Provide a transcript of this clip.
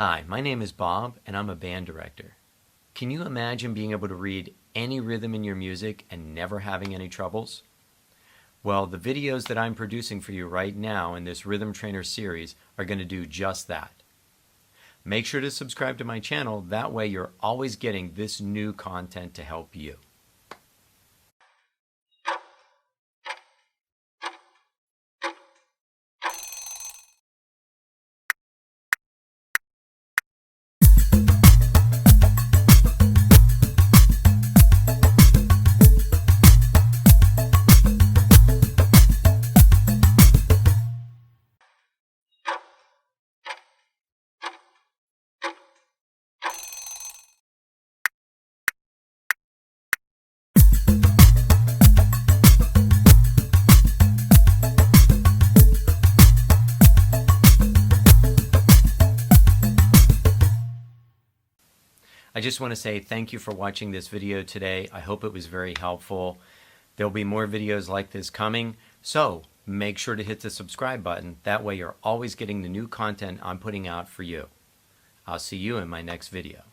Hi, my name is Bob, and I'm a band director. Can you imagine being able to read any rhythm in your music and never having any troubles? Well, the videos that I'm producing for you right now in this Rhythm Trainer series are going to do just that. Make sure to subscribe to my channel, that way you're always getting this new content to help you. I just want to say thank you for watching this video today. I hope it was very helpful. There'll be more videos like this coming, so make sure to hit the subscribe button. That way you're always getting the new content I'm putting out for you. I'll see you in my next video.